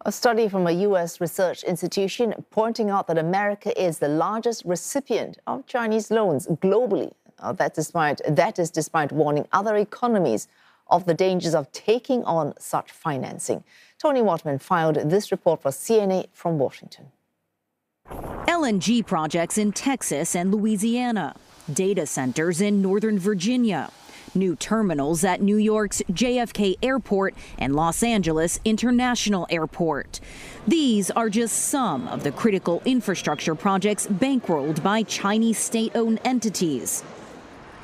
A study from a U.S. research institution pointing out that America is the largest recipient of Chinese loans globally. That is despite warning other economies of the dangers of taking on such financing. Toni Waterman filed this report for CNA from Washington. LNG projects in Texas and Louisiana, data centers in Northern Virginia, new terminals at New York's JFK Airport and Los Angeles International Airport. These are just some of the critical infrastructure projects bankrolled by Chinese state-owned entities.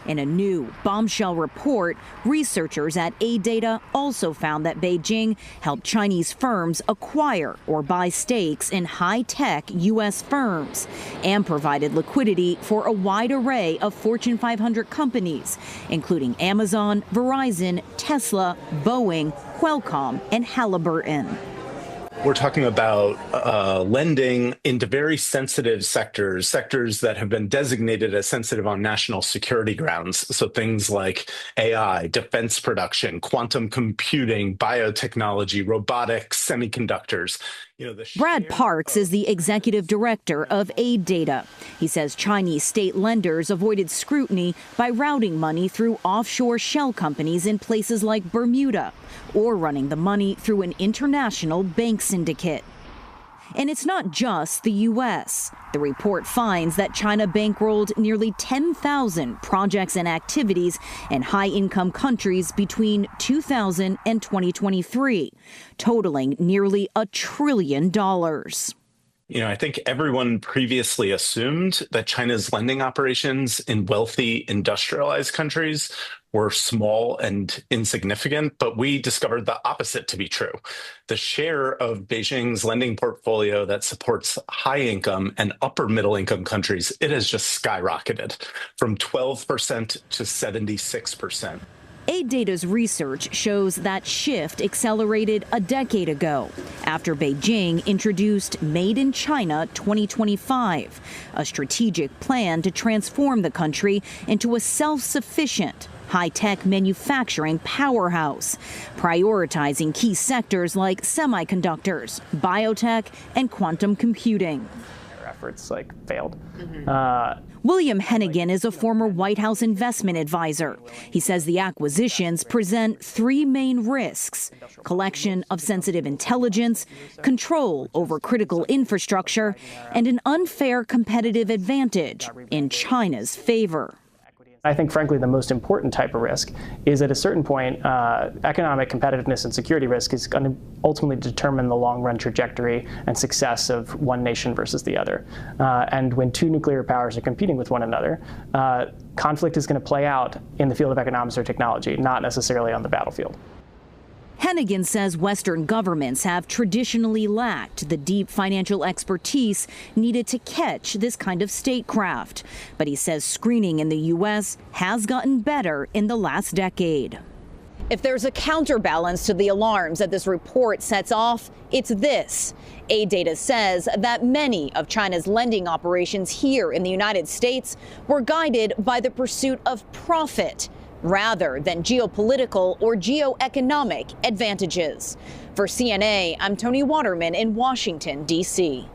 In a new bombshell report, researchers at AidData also found that Beijing helped Chinese firms acquire or buy stakes in high-tech U.S. firms and provided liquidity for a wide array of Fortune 500 companies, including Amazon, Verizon, Tesla, Boeing, Qualcomm, and Halliburton. We're talking about lending into very sensitive sectors that have been designated as sensitive on national security grounds. So things like AI, defense production, quantum computing, biotechnology, robotics, semiconductors. Brad Parks is the executive director of AidData. He says Chinese state lenders avoided scrutiny by routing money through offshore shell companies in places like Bermuda or running the money through an international bank syndicate. And it's not just the U.S. The report finds that China bankrolled nearly 10,000 projects and activities in high-income countries between 2000 and 2023, totaling nearly $1 trillion. I think everyone previously assumed that China's lending operations in wealthy, industrialized countries were small and insignificant, but we discovered the opposite to be true. The share of Beijing's lending portfolio that supports high-income and upper-middle-income countries, it has just skyrocketed from 12% to 76%. AidData's research shows that shift accelerated a decade ago after Beijing introduced Made in China 2025, a strategic plan to transform the country into a self-sufficient, high-tech manufacturing powerhouse, prioritizing key sectors like semiconductors, biotech, and quantum computing. Efforts failed. William Hennigan is a former White House investment advisor. He says the acquisitions present three main risks: collection of sensitive intelligence, control over critical infrastructure, and an unfair competitive advantage in China's favor. I think, frankly, the most important type of risk is at a certain point, economic competitiveness and security risk is going to ultimately determine the long-run trajectory and success of one nation versus the other. And when two nuclear powers are competing with one another, conflict is going to play out in the field of economics or technology, not necessarily on the battlefield. Hennigan says Western governments have traditionally lacked the deep financial expertise needed to catch this kind of statecraft. But he says screening in the U.S. has gotten better in the last decade. If there's a counterbalance to the alarms that this report sets off, it's this. AidData says that many of China's lending operations here in the United States were guided by the pursuit of profit rather than geopolitical or geoeconomic advantages. For CNA, I'm Toni Waterman in Washington, D.C.